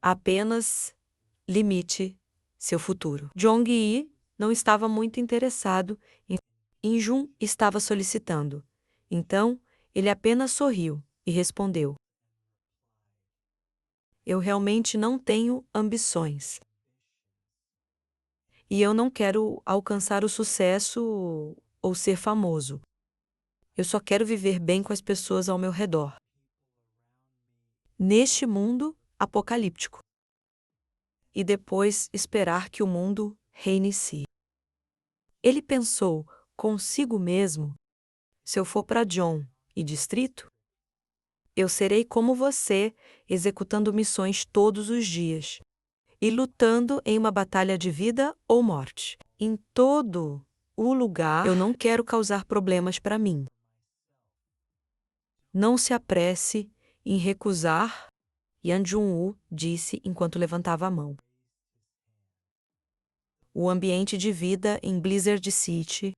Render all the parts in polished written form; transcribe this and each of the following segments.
Apenas limite seu futuro. Jong-yi não estava muito interessado em Jun estava solicitando. Então, ele apenas sorriu e respondeu: Eu realmente não tenho ambições. E eu não quero alcançar o sucesso ou ser famoso. Eu só quero viver bem com as pessoas ao meu redor. Neste mundo apocalíptico. E depois esperar que o mundo reinicie. Ele pensou consigo mesmo: se eu for para John e distrito, eu serei como você, executando missões todos os dias e lutando em uma batalha de vida ou morte. Em todo o lugar, eu não quero causar problemas para mim. Não se apresse em recusar, Yan Jun-woo disse enquanto levantava a mão. O ambiente de vida em Blizzard City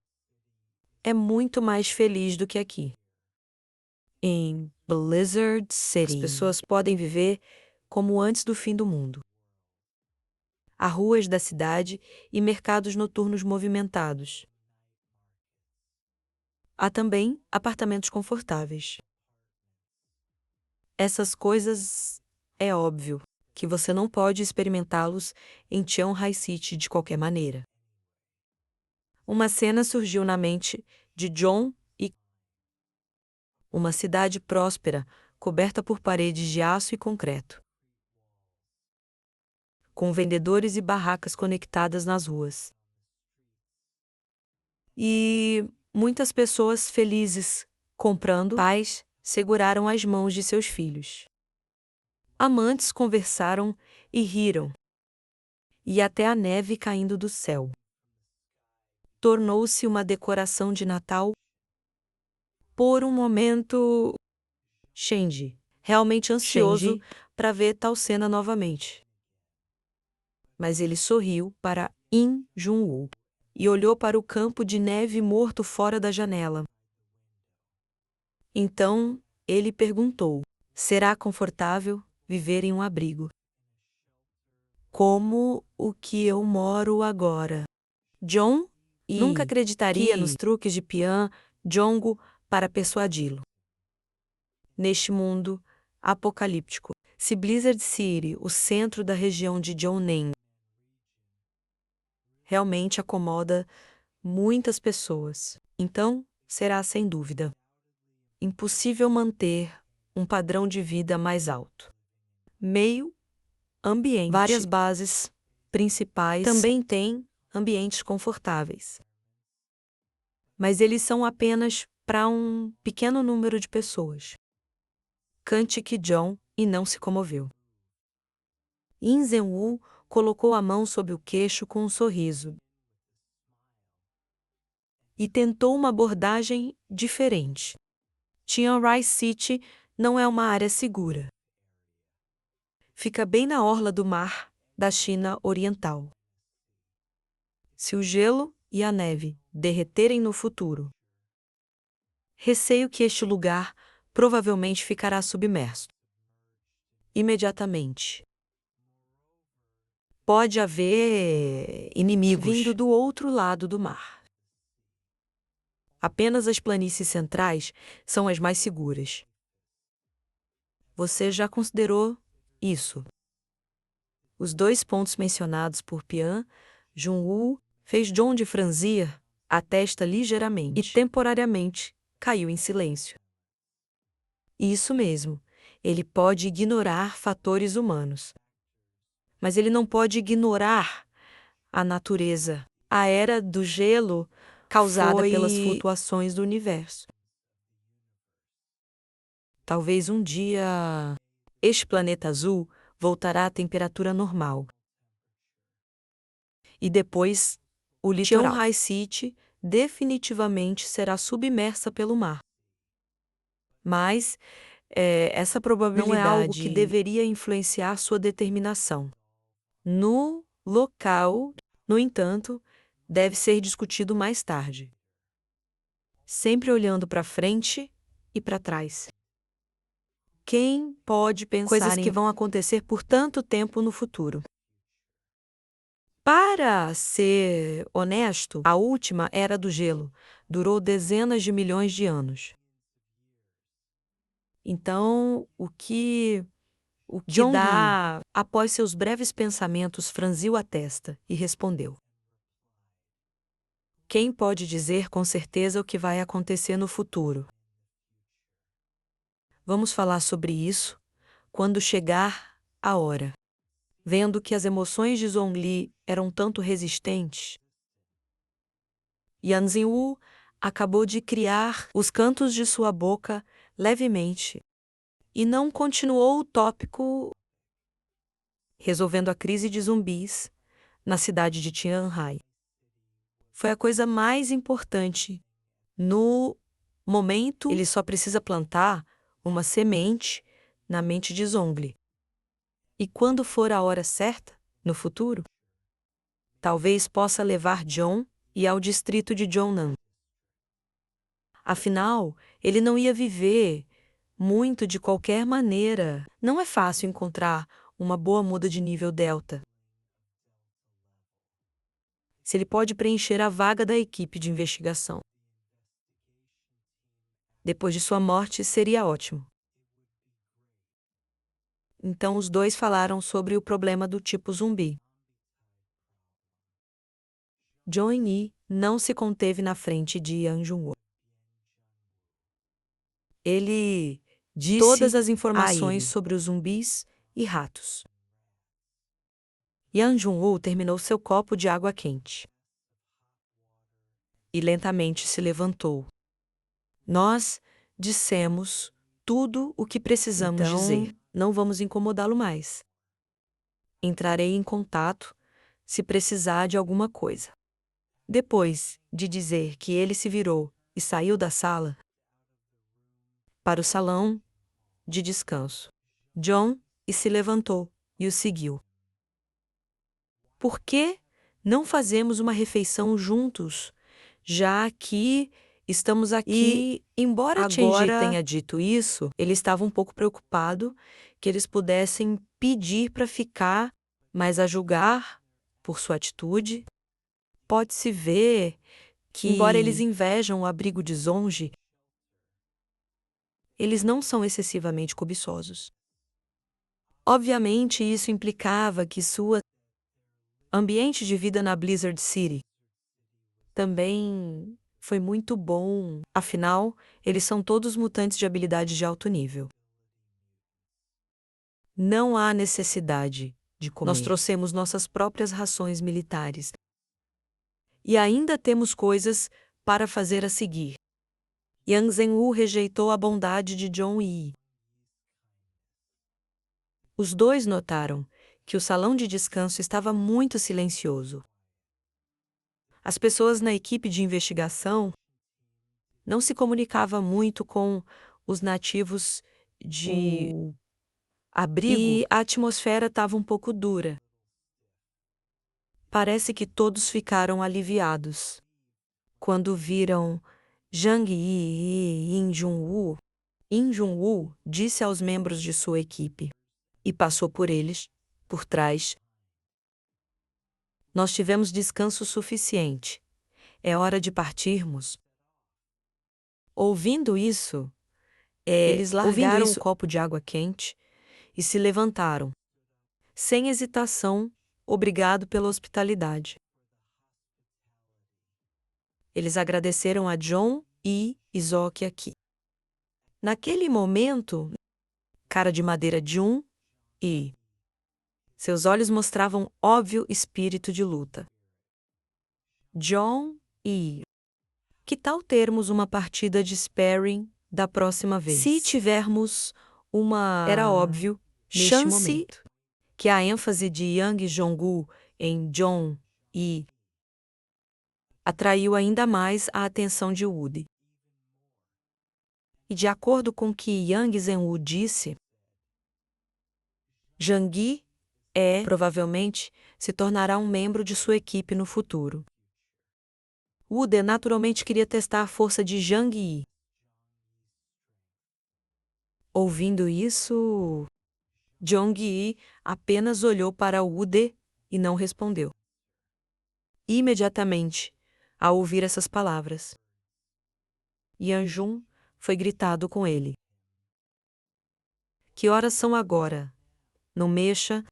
é muito mais feliz do que aqui. Em Blizzard City, as pessoas podem viver como antes do fim do mundo. Há ruas da cidade e mercados noturnos movimentados. Há também apartamentos confortáveis. Essas coisas, é óbvio, que você não pode experimentá-los em Cheonghai City de qualquer maneira. Uma cena surgiu na mente de John e uma cidade próspera, coberta por paredes de aço e concreto, com vendedores e barracas conectadas nas ruas. E muitas pessoas felizes comprando. Pais seguraram as mãos de seus filhos. Amantes conversaram e riram. E até a neve caindo do céu tornou-se uma decoração de Natal. Por um momento, Shenji, realmente ansioso para ver tal cena novamente. Mas ele sorriu para In Jun-woo e olhou para o campo de neve morto fora da janela. Então, ele perguntou: será confortável viver em um abrigo? Como o que eu moro agora? John nunca acreditaria nos truques de Pian Jongo para persuadi-lo. Neste mundo apocalíptico, se Blizzard City, o centro da região de Jeonnan, realmente acomoda muitas pessoas, então será sem dúvida impossível manter um padrão de vida mais alto. Meio ambiente. Várias bases principais também têm ambientes confortáveis. Mas eles são apenas para um pequeno número de pessoas. Cante Ki-jong e não se comoveu. In Zen-woo colocou a mão sobre o queixo com um sorriso e tentou uma abordagem diferente. Cheonghai City não é uma área segura. Fica bem na orla do mar da China Oriental. Se o gelo e a neve derreterem no futuro, receio que este lugar provavelmente ficará submerso. Imediatamente. Pode haver inimigos vindo do outro lado do mar. Apenas as planícies centrais são as mais seguras. Você já considerou isso? Os 2 pontos mencionados por Pian Jun-woo fez John de franzir a testa ligeiramente e temporariamente caiu em silêncio. Isso mesmo, ele pode ignorar fatores humanos. Mas ele não pode ignorar a natureza. A era do gelo causada pelas flutuações do universo. Talvez um dia este planeta azul voltará à temperatura normal. E depois, o litoral Cheonghai City definitivamente será submersa pelo mar. Mas essa probabilidade não é algo que deveria influenciar sua determinação. No local, no entanto, deve ser discutido mais tarde. Sempre olhando para frente e para trás. Quem pode pensar coisas que vão acontecer por tanto tempo no futuro? Para ser honesto, a última era do gelo durou dezenas de milhões de anos. Então, o que John dá, após seus breves pensamentos, franziu a testa e respondeu: Quem pode dizer com certeza o que vai acontecer no futuro? Vamos falar sobre isso quando chegar a hora. Vendo que as emoções de Zhongli eram tanto resistentes, Yang Zhenwu acabou de criar os cantos de sua boca levemente e não continuou o tópico resolvendo a crise de zumbis na cidade de Tianhai. Foi a coisa mais importante. No momento, ele só precisa plantar uma semente na mente de Zhongli. E quando for a hora certa, no futuro, talvez possa levar John e ao distrito de Zhongnan. Afinal, ele não ia viver muito de qualquer maneira. Não é fácil encontrar uma boa muda de nível Delta. Se ele pode preencher a vaga da equipe de investigação. Depois de sua morte, seria ótimo. Então os dois falaram sobre o problema do tipo zumbi. John Yi não se conteve na frente de Yang Jun-woo. Ele disse todas as informações sobre os zumbis e ratos. Yang Jun-woo terminou seu copo de água quente. E lentamente se levantou. Nós dissemos tudo o que precisamos dizer. Não vamos incomodá-lo mais. Entrarei em contato se precisar de alguma coisa. Depois de dizer que ele se virou e saiu da sala para o salão de descanso, John se levantou e o seguiu. Por que não fazemos uma refeição juntos, já que estamos aqui? E, embora Chen-ji tenha dito isso, ele estava um pouco preocupado que eles pudessem pedir para ficar, mas a julgar por sua atitude, pode-se ver que, embora eles invejam o abrigo de Zhongli, eles não são excessivamente cobiçosos. Obviamente, isso implicava que sua ambiente de vida na Blizzard City também foi muito bom. Afinal, eles são todos mutantes de habilidade de alto nível. Não há necessidade de comer. Nós trouxemos nossas próprias rações militares. E ainda temos coisas para fazer a seguir. Yang Zhenwu rejeitou a bondade de John Yi. Os dois notaram que o salão de descanso estava muito silencioso. As pessoas na equipe de investigação não se comunicavam muito com os nativos de abrigo e a atmosfera estava um pouco dura. Parece que todos ficaram aliviados quando viram Zhang Yi e Yin Jun-woo. Yin Jun-woo disse aos membros de sua equipe e passou por eles, por trás. Nós tivemos descanso suficiente. É hora de partirmos. Ouvindo isso, eles largaram o copo de água quente e se levantaram. Sem hesitação, obrigado pela hospitalidade. Eles agradeceram a John e Isoki aqui. Naquele momento, cara de madeira de e seus olhos mostravam óbvio espírito de luta. John e que tal termos uma partida de sparring da próxima vez? Se tivermos uma, era óbvio, chance que a ênfase de Yang Jong-gu em John e atraiu ainda mais a atenção de Woody. E de acordo com o que Yang Zhenwu disse, Zhang Yi provavelmente, se tornará um membro de sua equipe no futuro. Woody naturalmente queria testar a força de Zhang Yi. Ouvindo isso, Jong-yi apenas olhou para Ude e não respondeu. Imediatamente, ao ouvir essas palavras, Yanjun foi gritado com ele. Que horas são agora? Não mexa.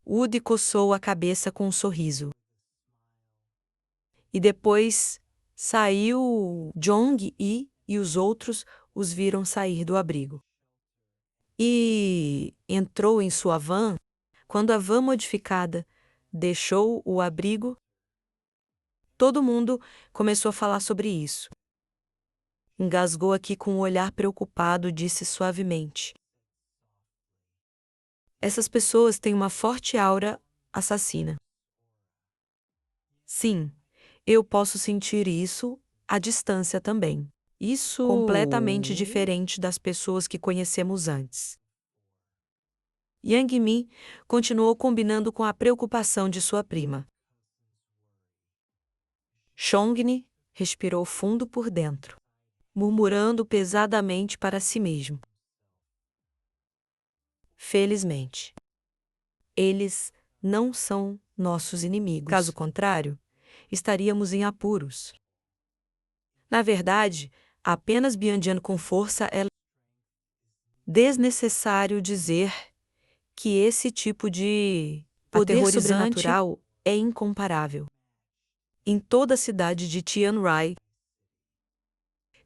Ude coçou a cabeça com um sorriso. E depois saiu Jong-yi e os outros os viram sair do abrigo. E entrou em sua van. Quando a van modificada deixou o abrigo, todo mundo começou a falar sobre isso. Engasgou aqui com um olhar preocupado, disse suavemente. Essas pessoas têm uma forte aura assassina. Sim, eu posso sentir isso à distância também. Isso completamente diferente das pessoas que conhecemos antes. Yang Mi continuou combinando com a preocupação de sua prima. Chongni respirou fundo por dentro, murmurando pesadamente para si mesmo. Felizmente, eles não são nossos inimigos. Caso contrário, estaríamos em apuros. Na verdade, apenas Biandian com força é desnecessário dizer que esse tipo de poder sobrenatural é incomparável. Em toda a cidade de Tian Rai,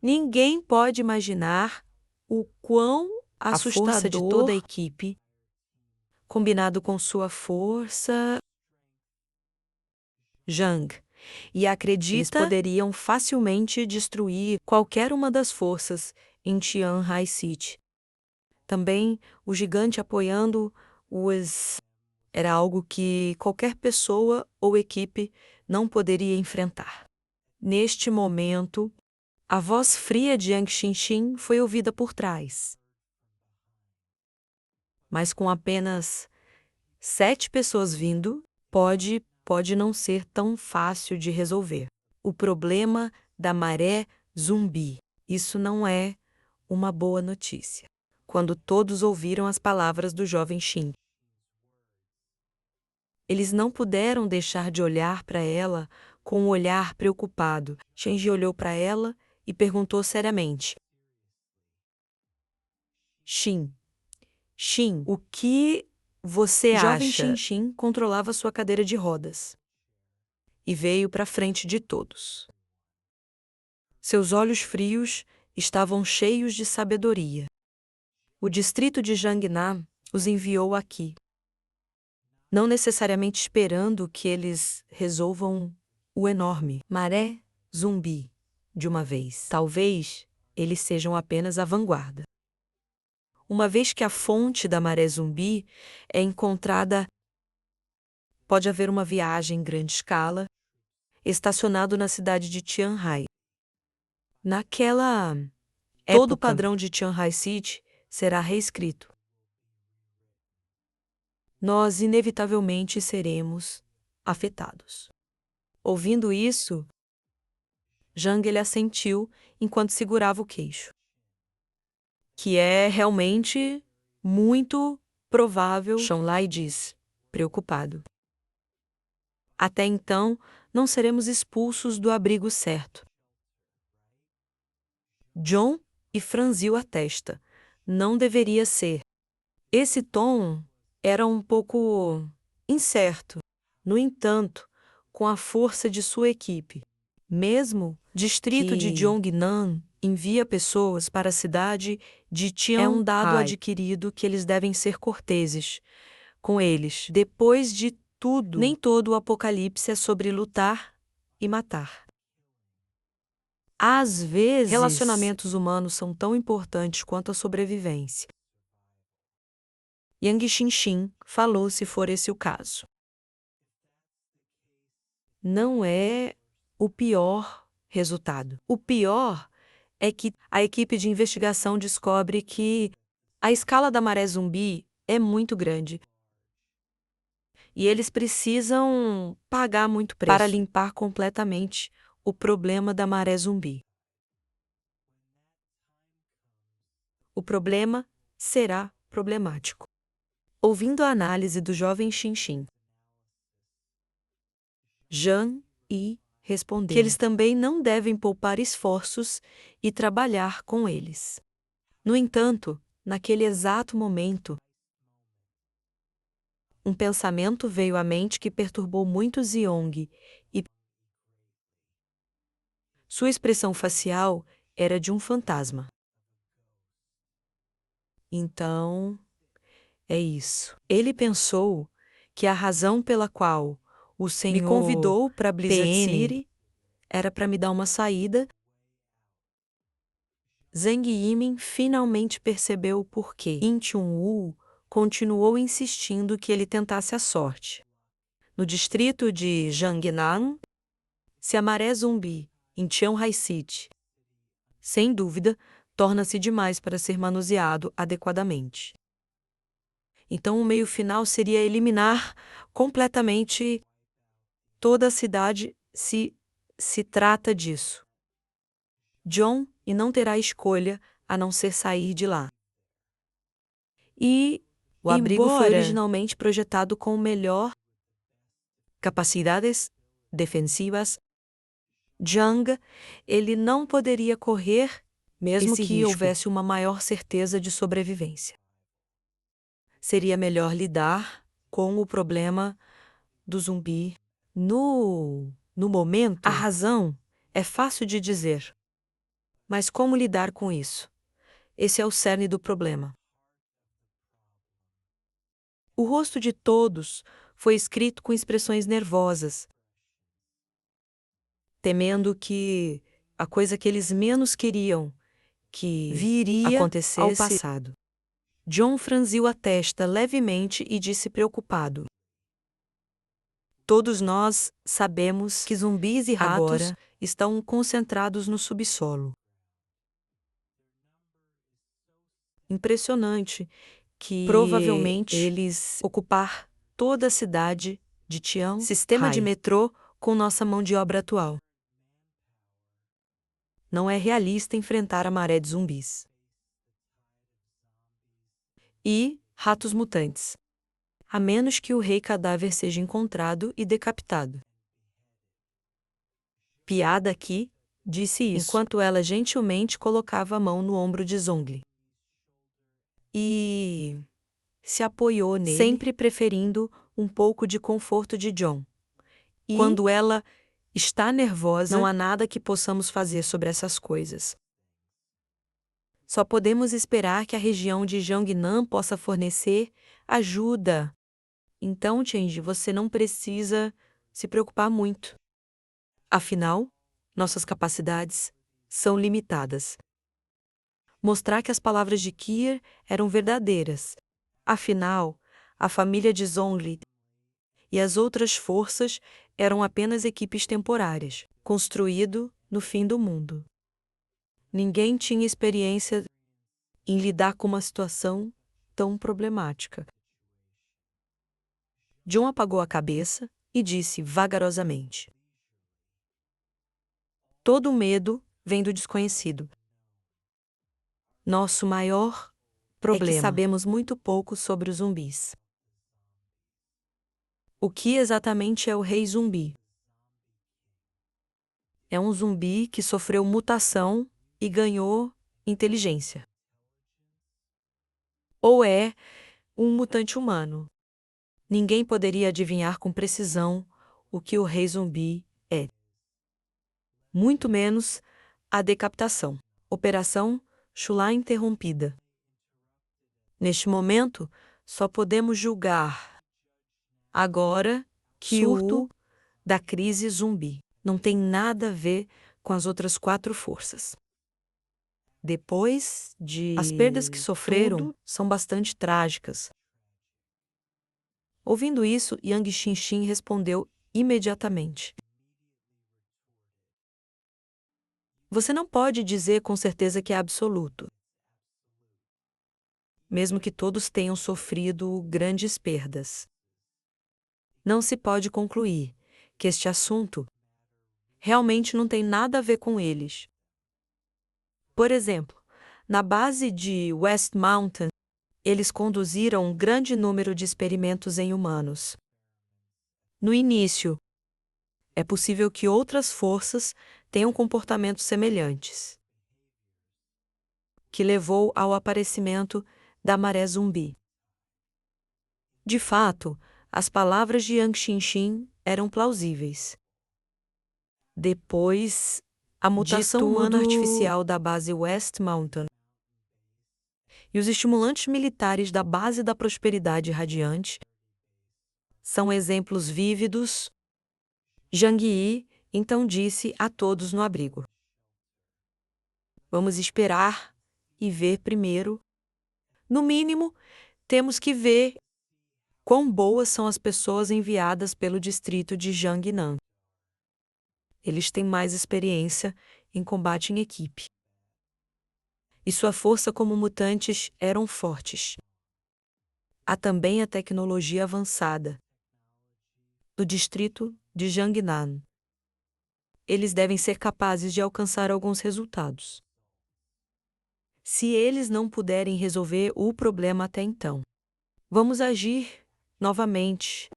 ninguém pode imaginar o quão assustador a força de toda a equipe, combinado com sua força, Zhang, e acredita eles poderiam facilmente destruir qualquer uma das forças em Tian Rai City. Também o gigante apoiando os era algo que qualquer pessoa ou equipe não poderia enfrentar. Neste momento, a voz fria de Yang Xinxin foi ouvida por trás. Mas com apenas 7 pessoas vindo, pode não ser tão fácil de resolver. O problema da maré zumbi. Isso não é uma boa notícia. Quando todos ouviram as palavras do jovem Xin, eles não puderam deixar de olhar para ela com um olhar preocupado. Shenji olhou para ela e perguntou seriamente. Xin, o que você acha? Jovem Xin controlava sua cadeira de rodas e veio para frente de todos. Seus olhos frios estavam cheios de sabedoria. O distrito de Jangnam os enviou aqui, não necessariamente esperando que eles resolvam o enorme maré zumbi de uma vez. Talvez eles sejam apenas a vanguarda. Uma vez que a fonte da maré zumbi é encontrada, pode haver uma viagem em grande escala, estacionado na cidade de Tian Rai. Naquela época, todo o padrão de Tian Rai City será reescrito. Nós inevitavelmente seremos afetados. Ouvindo isso, Zhang ele assentiu enquanto segurava o queixo. Que é realmente muito provável, Shonlai disse, preocupado. Até então, não seremos expulsos do abrigo certo. John e franziu a testa. Não deveria ser. Esse tom era um pouco incerto. No entanto, com a força de sua equipe, mesmo distrito de Jongnan envia pessoas para a cidade de Tian Rai. É um dado adquirido que eles devem ser corteses com eles. Depois de tudo, nem todo o apocalipse é sobre lutar e matar. Às vezes, relacionamentos humanos são tão importantes quanto a sobrevivência. Yang Xinxin falou se for esse o caso. Não é o pior resultado. O pior é que a equipe de investigação descobre que a escala da maré zumbi é muito grande. E eles precisam pagar muito preço para limpar completamente o problema da maré zumbi. o problema será problemático. Ouvindo a análise do jovem Xinxin, Zhang Yi respondeu que eles também não devem poupar esforços e trabalhar com eles. No entanto, naquele exato momento, um pensamento veio à mente que perturbou muito Ziyong, e sua expressão facial era de um fantasma. Então, é isso. Ele pensou que a razão pela qual o Senhor me convidou para Blizzard City era para me dar uma saída. Zhang Yimin finalmente percebeu o porquê. Yin Chunwu continuou insistindo que ele tentasse a sorte. No distrito de Jiangnan, se a maré zumbi em Tianhai City, sem dúvida, torna-se demais para ser manuseado adequadamente. Então o meio final seria eliminar completamente toda a cidade se trata disso. John e não terá escolha a não ser sair de lá. E o abrigo foi originalmente projetado com melhor capacidades defensivas. Zhang, ele não poderia correr mesmo que risco. Houvesse uma maior certeza de sobrevivência. Seria melhor lidar com o problema do zumbi. No momento, a razão é fácil de dizer. Mas como lidar com isso? Esse é o cerne do problema. O rosto de todos foi escrito com expressões nervosas, temendo que a coisa que eles menos queriam que viria acontecesse ao passado. John franziu a testa levemente e disse preocupado: todos nós sabemos que zumbis e ratos agora estão concentrados no subsolo. Impressionante que provavelmente eles ocupar toda a cidade de Tian, sistema de metrô com nossa mão de obra atual. Não é realista enfrentar a maré de zumbis. E ratos mutantes. A menos que o rei cadáver seja encontrado e decapitado. Piada aqui, disse isso, enquanto ela gentilmente colocava a mão no ombro de Zhongli. E se apoiou nele, sempre preferindo um pouco de conforto de John. E quando ela está nervosa, não há nada que possamos fazer sobre essas coisas. Só podemos esperar que a região de Jiangnan possa fornecer ajuda. Então, Tianji, você não precisa se preocupar muito. Afinal, nossas capacidades são limitadas. Mostrar que as palavras de Kier eram verdadeiras. Afinal, a família de Zhongli e as outras forças eram apenas equipes temporárias, construído no fim do mundo. Ninguém tinha experiência em lidar com uma situação tão problemática. John apagou a cabeça e disse vagarosamente: todo medo vem do desconhecido. Nosso maior problema é que sabemos muito pouco sobre os zumbis. O que exatamente é o rei zumbi? É um zumbi que sofreu mutação e ganhou inteligência. Ou é um mutante humano? Ninguém poderia adivinhar com precisão o que o rei zumbi é. Muito menos a decapitação. Operação Chulá interrompida. Neste momento, só podemos julgar agora que o surto da crise zumbi não tem nada a ver com as outras 4 forças. Depois de as perdas que sofreram são bastante trágicas. Ouvindo isso, Yang Xinxin respondeu imediatamente: você não pode dizer com certeza que é absoluto. Mesmo que todos tenham sofrido grandes perdas. Não se pode concluir que este assunto realmente não tem nada a ver com eles. Por exemplo, Na base de West Mountain, eles conduziram um grande número de experimentos em humanos. No início, é possível que outras forças tenham comportamentos semelhantes, que levou ao aparecimento da maré zumbi. De fato, as palavras de Yang Xinxin eram plausíveis. Depois, a mutação humana artificial da base West Mountain e os estimulantes militares da base da prosperidade radiante são exemplos vívidos. Zhang Yi então disse a todos no abrigo: "Vamos esperar e ver primeiro. No mínimo, temos que ver quão boas são as pessoas enviadas pelo distrito de Jiangnan. Eles têm mais experiência em combate em equipe. E sua força como mutantes eram fortes. Há também a tecnologia avançada do distrito de Jiangnan. Eles devem ser capazes de alcançar alguns resultados. Se eles não puderem resolver o problema até então, vamos agir novamente."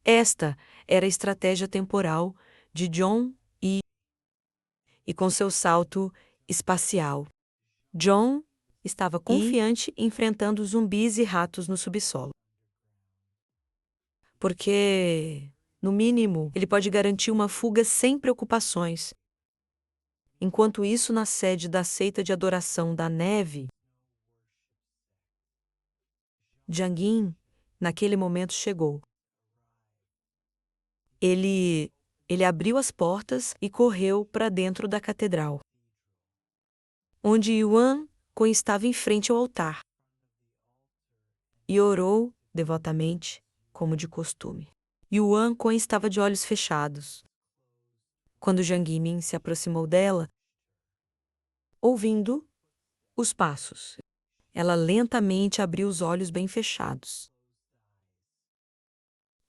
Esta era a estratégia temporal de John Yi. E com seu salto espacial, John estava confiante enfrentando zumbis e ratos no subsolo. Porque, no mínimo, ele pode garantir uma fuga sem preocupações. Enquanto isso, na sede da seita de adoração da neve, Jiang Yin, naquele momento, chegou. Ele abriu as portas e correu para dentro da catedral, onde Yuan Kun estava em frente ao altar, e orou devotamente, como de costume. Yuan Kun estava de olhos fechados. Quando Jiang Yimin se aproximou dela, ouvindo os passos, ela lentamente abriu os olhos bem fechados.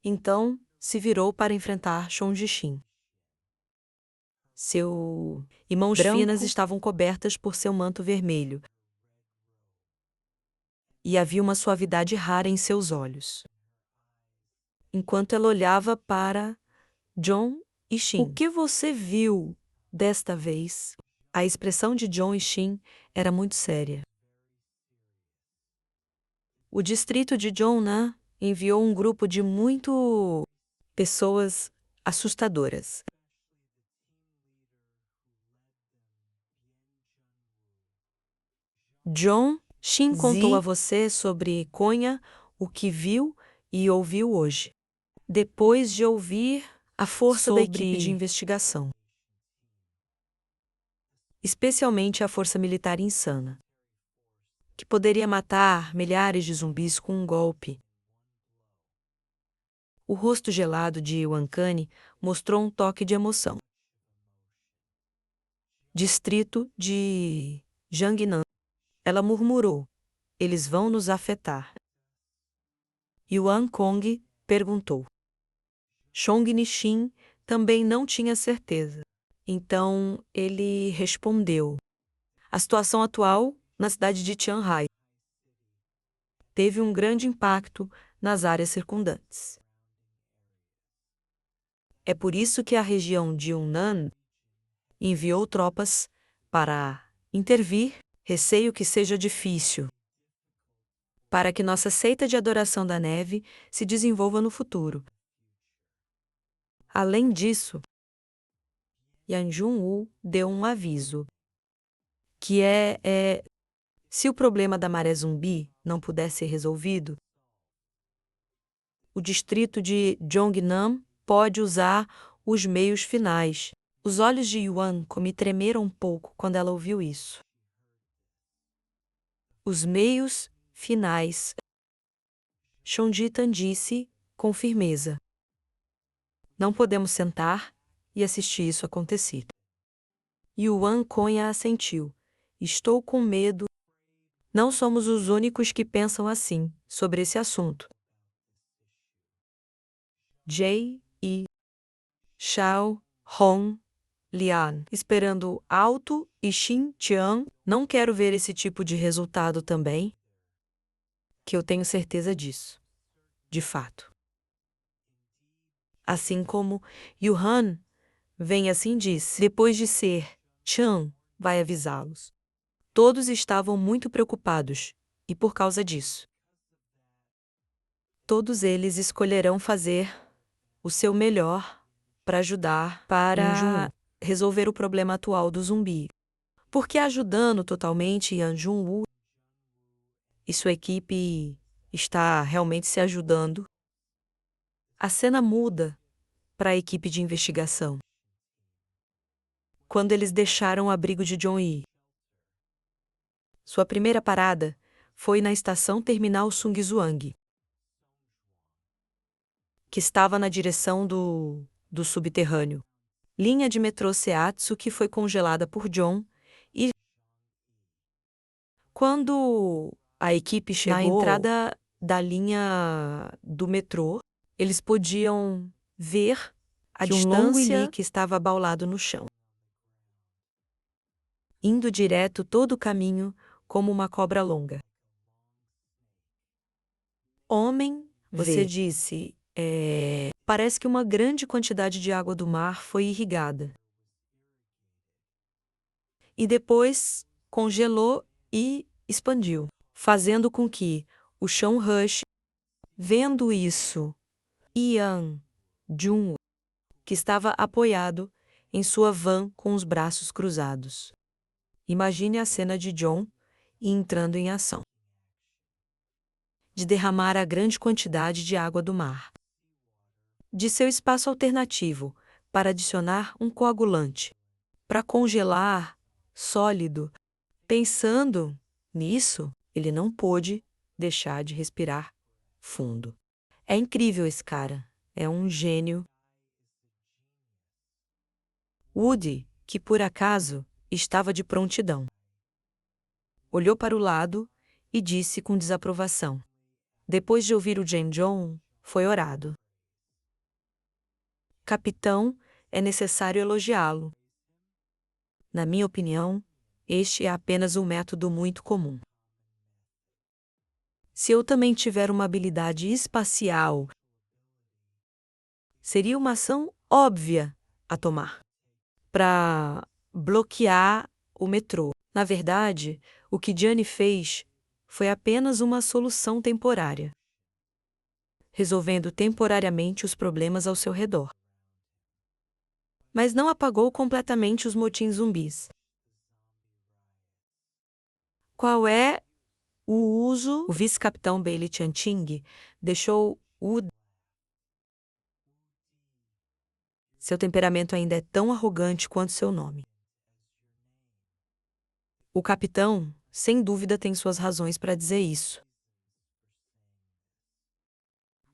Então, se virou para enfrentar Chong Jixin. E mãos finas estavam cobertas por seu manto vermelho. E havia uma suavidade rara em seus olhos. Enquanto ela olhava para John e Xin. "O que você viu desta vez?" A expressão de John e Xin era muito séria. O distrito de Zhongnan enviou um grupo de pessoas assustadoras. John Xin contou a você sobre Konya, o que viu e ouviu hoje, depois de ouvir a força da equipe de investigação, especialmente a força militar insana, que poderia matar milhares de zumbis com um golpe. O rosto gelado de Yuan Kun mostrou um toque de emoção. Distrito de Jiangnan. Ela murmurou: "Eles vão nos afetar." Yuan Kong perguntou. Chong Nixin também não tinha certeza. Então ele respondeu: "A situação atual na cidade de Tianhai teve um grande impacto nas áreas circundantes. É por isso que a região de Yunnan enviou tropas para intervir. Receio que seja difícil para que nossa seita de adoração da neve se desenvolva no futuro. Além disso, Yan Jun-woo deu um aviso, que se o problema da maré zumbi não puder ser resolvido, o distrito de Zhongnam pode usar os meios finais." Os olhos de Yuan Kun tremeram um pouco quando ela ouviu isso. "Os meios finais." Chonjitan disse com firmeza. "Não podemos sentar e assistir isso acontecer." Yuan Kun assentiu. "Estou com medo. Não somos os únicos que pensam assim sobre esse assunto." Jay e Xiao Hong Lian, esperando alto, e Xin Tian, não quero ver esse tipo de resultado também. Que eu tenho certeza disso. De fato. Assim como Yuhan vem assim disse, depois de ser, Chan vai avisá-los. Todos estavam muito preocupados, e por causa disso, todos eles escolherão fazer o seu melhor para ajudar para resolver o problema atual do zumbi. Porque ajudando totalmente Yan Jun-woo e sua equipe está realmente se ajudando, a cena muda para a equipe de investigação. Quando eles deixaram o abrigo de Jong-hee. Sua primeira parada foi na estação terminal Sungzhuang, que estava na direção do subterrâneo. Linha de metrô Seatsu que foi congelada por John e quando a equipe chegou na entrada da linha do metrô, eles podiam ver a distância que estava abaulado no chão, indo direto todo o caminho como uma cobra longa. Homem, você disse, parece que uma grande quantidade de água do mar foi irrigada. E depois congelou e expandiu, fazendo com que o chão rush. Vendo isso, Yan Jun, que estava apoiado em sua van com os braços cruzados. Imagine a cena de John entrando em ação. De derramar a grande quantidade de água do mar. De seu espaço alternativo para adicionar um coagulante. Para congelar sólido. Pensando nisso, ele não pôde deixar de respirar fundo. É incrível esse cara. É um gênio. Woody, que por acaso estava de prontidão, olhou para o lado e disse com desaprovação. Depois de ouvir o Jang-jong, foi orado. Capitão, é necessário elogiá-lo. Na minha opinião, este é apenas um método muito comum. Se eu também tiver uma habilidade espacial, seria uma ação óbvia a tomar para bloquear o metrô. Na verdade, o que Gianni fez foi apenas uma solução temporária, resolvendo temporariamente os problemas ao seu redor. Mas não apagou completamente os motins zumbis. Qual é o uso? O vice-capitão Bailey Chanting deixou o... Seu temperamento ainda é tão arrogante quanto seu nome. O capitão, sem dúvida, tem suas razões para dizer isso.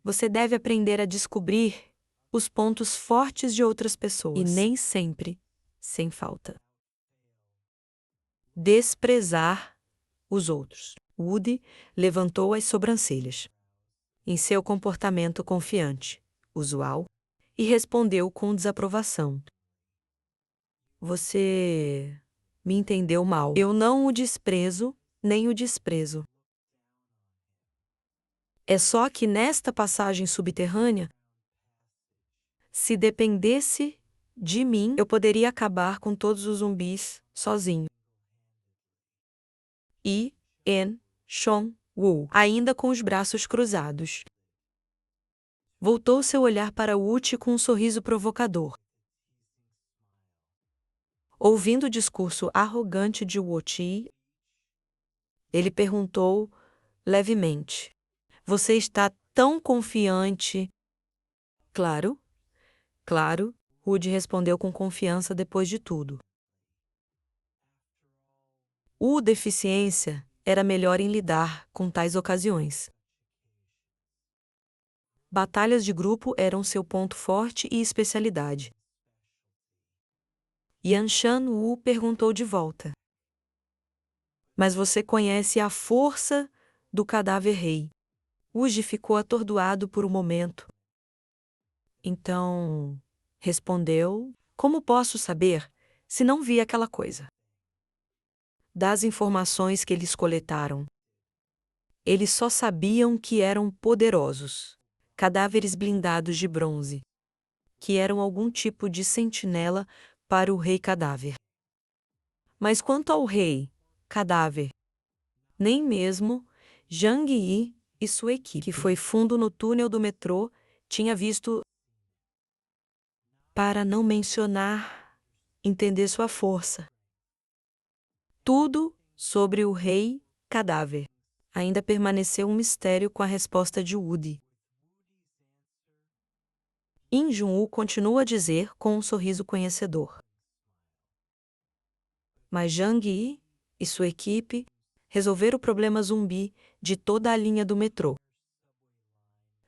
Você deve aprender a descobrir os pontos fortes de outras pessoas. E nem sempre, sem falta. Desprezar os outros. Woody levantou as sobrancelhas, em seu comportamento confiante, usual, e respondeu com desaprovação. Você me entendeu mal. Eu não o desprezo, nem o desprezo. É só que nesta passagem subterrânea, se dependesse de mim, eu poderia acabar com todos os zumbis sozinho. E Jong-woo, ainda com os braços cruzados, voltou seu olhar para Woo-chi com um sorriso provocador. Ouvindo o discurso arrogante de Woo-chi, ele perguntou levemente: Você está tão confiante? Claro, claro, Woody respondeu com confiança depois de tudo. O deficiência era melhor em lidar com tais ocasiões. Batalhas de grupo eram seu ponto forte e especialidade. Yan Shan-woo perguntou de volta. Mas você conhece a força do cadáver rei. Uji ficou atordoado por um momento. Então, respondeu, Como posso saber se não vi aquela coisa? Das informações que eles coletaram, eles só sabiam que eram poderosos, cadáveres blindados de bronze, que eram algum tipo de sentinela para o rei cadáver. Mas quanto ao rei cadáver, nem mesmo Zhang Yi e sua equipe, que foi fundo no túnel do metrô, tinha visto, para não mencionar, entender sua força. Tudo sobre o rei cadáver ainda permaneceu um mistério com a resposta de Woody. In Jun-woo continua a dizer com um sorriso conhecedor. Mas Zhang Yi e sua equipe resolveram o problema zumbi de toda a linha do metrô.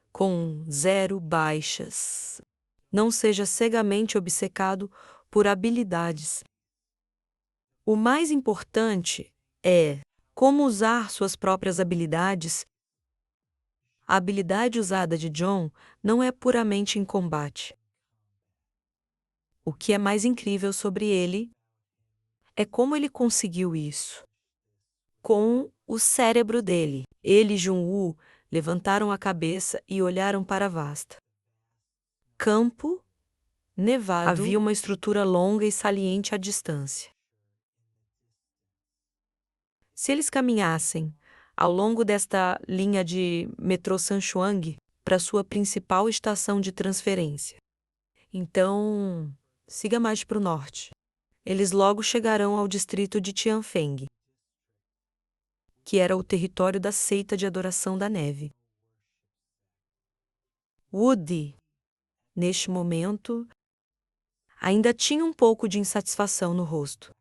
Com 0 baixas. Não seja cegamente obcecado por habilidades. O mais importante é como usar suas próprias habilidades. A habilidade usada de John não é puramente em combate. O que é mais incrível sobre ele é como ele conseguiu isso. Com o cérebro dele, ele e Jun-woo levantaram a cabeça e olharam para a vasta campo nevado. Havia uma estrutura longa e saliente à distância. Se eles caminhassem ao longo desta linha de metrô Sanchuang para sua principal estação de transferência, então siga mais para o norte. Eles logo chegarão ao distrito de Tianfeng, que era o território da seita de adoração da neve. Woody, neste momento, ainda tinha um pouco de insatisfação no rosto.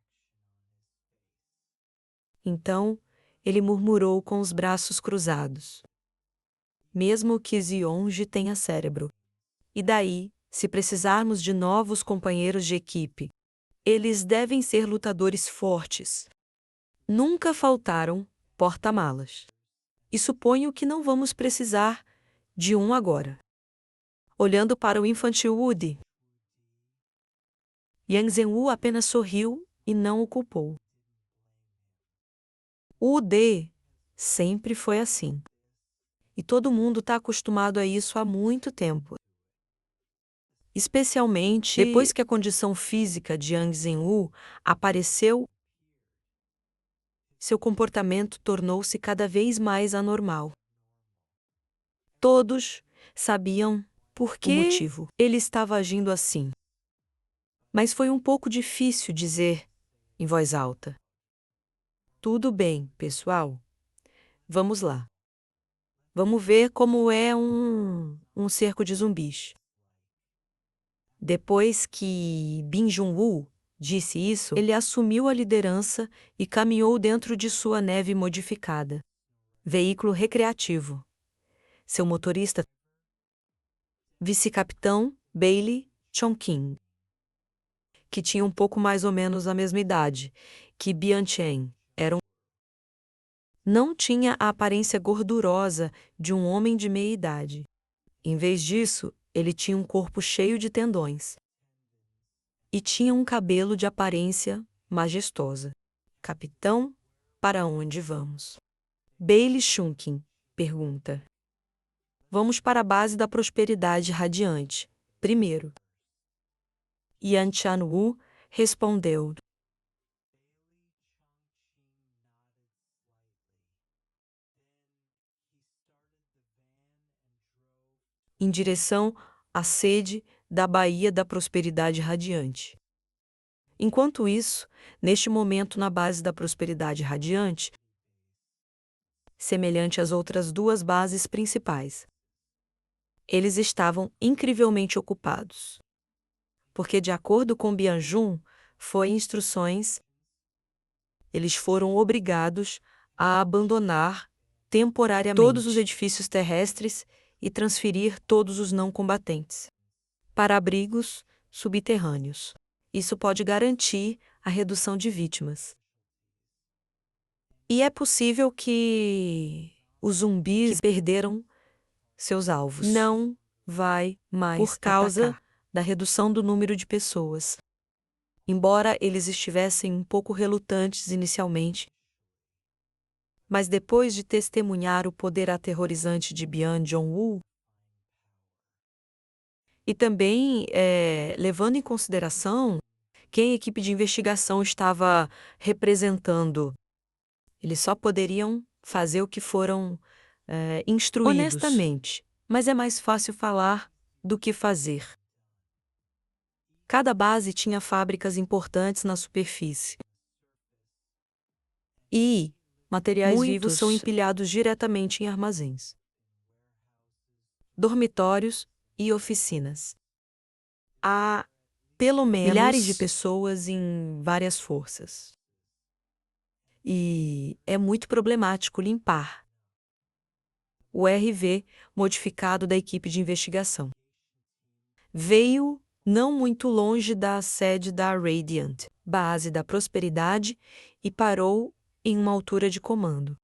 Então, ele murmurou com os braços cruzados. Mesmo que Zionji tenha cérebro. E daí, se precisarmos de novos companheiros de equipe, eles devem ser lutadores fortes. Nunca faltaram porta-malas. E suponho que não vamos precisar de um agora. Olhando para o infantil Woody, Yang Zhenwu apenas sorriu e não o culpou. O D sempre foi assim. E todo mundo está acostumado a isso há muito tempo. Especialmente depois que a condição física de Yang Zhenwu apareceu, seu comportamento tornou-se cada vez mais anormal. Todos sabiam por que o motivo ele estava agindo assim. Mas foi um pouco difícil dizer em voz alta. Tudo bem, pessoal. Vamos lá. Vamos ver como é um cerco de zumbis. Depois que Bin Jun-woo disse isso, ele assumiu a liderança e caminhou dentro de sua neve modificada. Veículo recreativo. Seu motorista, vice-capitão Bailey Chongqing, que tinha um pouco mais ou menos a mesma idade que Bian Chen, não tinha a aparência gordurosa de um homem de meia idade. Em vez disso, ele tinha um corpo cheio de tendões. E tinha um cabelo de aparência majestosa. Capitão, para onde vamos? Bailey Chongqing pergunta. Vamos para a base da prosperidade radiante, primeiro. Yan Chan-woo respondeu. Em direção à sede da Baía da Prosperidade Radiante. Enquanto isso, neste momento na base da Prosperidade Radiante, semelhante às outras 2 bases principais, eles estavam incrivelmente ocupados. Porque, de acordo com Bianjun, foi instruções, eles foram obrigados a abandonar temporariamente todos os edifícios terrestres e transferir todos os não combatentes para abrigos subterrâneos. Isso pode garantir a redução de vítimas. E é possível que os zumbis que perderam seus alvos não vai mais por causa da redução do número de pessoas. Embora eles estivessem um pouco relutantes inicialmente, mas depois de testemunhar o poder aterrorizante de Byung Jong-woo, e também levando em consideração quem a equipe de investigação estava representando, eles só poderiam fazer o que foram instruídos. Honestamente, mas é mais fácil falar do que fazer. Cada base tinha fábricas importantes na superfície. E materiais vivos são empilhados diretamente em armazéns, dormitórios e oficinas. Há, pelo menos, milhares de pessoas em várias forças. E é muito problemático limpar o RV modificado da equipe de investigação. Veio não muito longe da sede da Radiant, base da prosperidade, e parou em uma altura de comando.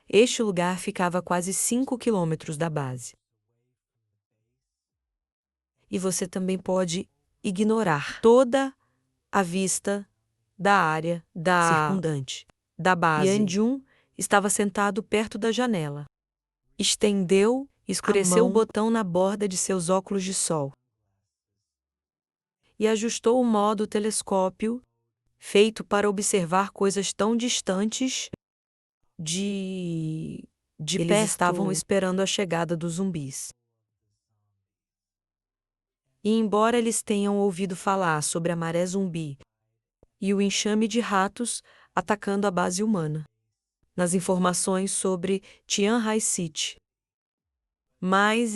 Este lugar ficava a quase 5 quilômetros da base. E você também pode ignorar toda a vista da área circundante da base. Yeon-jun estava sentado perto da janela. Estendeu e escureceu o botão na borda de seus óculos de sol. E ajustou o modo telescópio, feito para observar coisas tão distantes de eles perto. Estavam esperando a chegada dos zumbis. E embora eles tenham ouvido falar sobre a maré zumbi e o enxame de ratos atacando a base humana, nas informações sobre Tianhai City, mas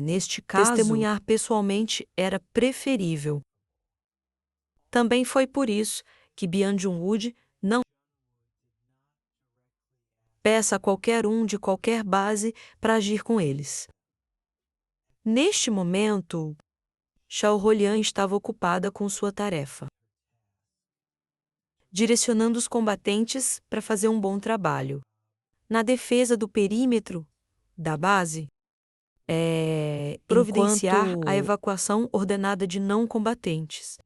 neste caso, testemunhar pessoalmente era preferível. Também foi por isso que Byung Jong-woo não peça a qualquer um de qualquer base para agir com eles. Neste momento, Xiao Rolian estava ocupada com sua tarefa, direcionando os combatentes para fazer um bom trabalho na defesa do perímetro da base, providenciar a evacuação ordenada de não combatentes.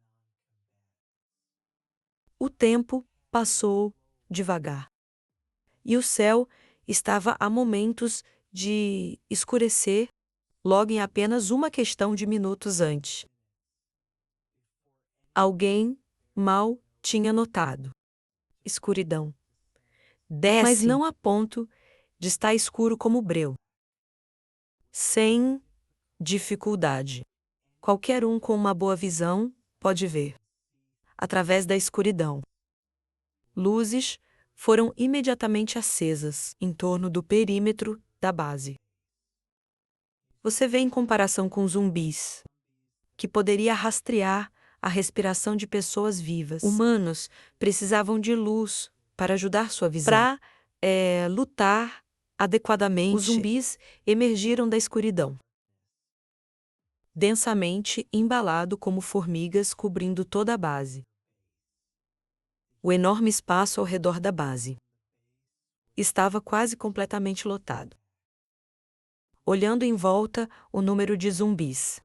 O tempo passou devagar, e o céu estava a momentos de escurecer, logo em apenas uma questão de minutos antes. Alguém mal tinha notado. Escuridão. Desce, mas não a ponto de estar escuro como breu. Sem dificuldade. Qualquer um com uma boa visão pode ver. Através da escuridão. Luzes foram imediatamente acesas em torno do perímetro da base. Você vê em comparação com zumbis, que poderia rastrear a respiração de pessoas vivas. Humanos precisavam de luz para ajudar sua visão. Para lutar adequadamente, os zumbis emergiram da escuridão, densamente embalado como formigas cobrindo toda a base. O enorme espaço ao redor da base estava quase completamente lotado. Olhando em volta, o número de zumbis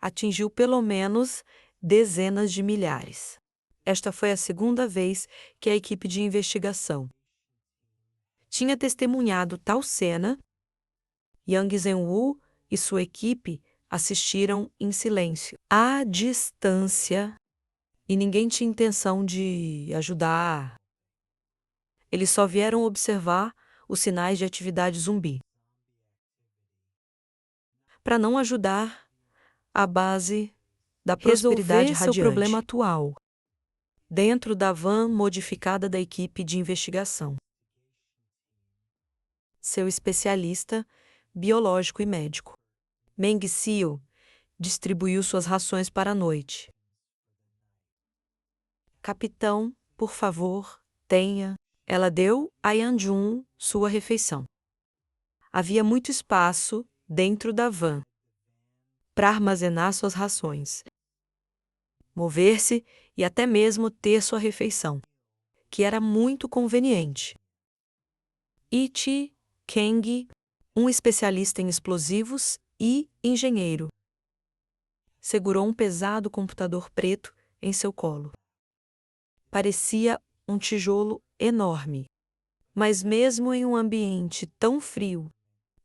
atingiu pelo menos dezenas de milhares. Esta foi a segunda vez que a equipe de investigação tinha testemunhado tal cena. Yang Zhenwu e sua equipe assistiram em silêncio, à distância, e ninguém tinha intenção de ajudar. Eles só vieram observar os sinais de atividade zumbi, para não ajudar a base da prosperidade radiante. Seu problema atual, dentro da van modificada da equipe de investigação. Seu especialista biológico e médico, Meng Xiu, distribuiu suas rações para a noite. Capitão, por favor, tenha. Ela deu a Yeon-jun sua refeição. Havia muito espaço dentro da van para armazenar suas rações, mover-se e até mesmo ter sua refeição, que era muito conveniente. Ichi Kang, um especialista em explosivos e engenheiro, segurou um pesado computador preto em seu colo. Parecia um tijolo enorme. Mas mesmo em um ambiente tão frio,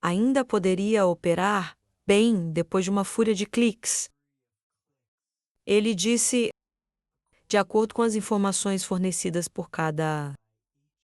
ainda poderia operar bem depois de uma fúria de cliques. Ele disse, de acordo com as informações fornecidas por cada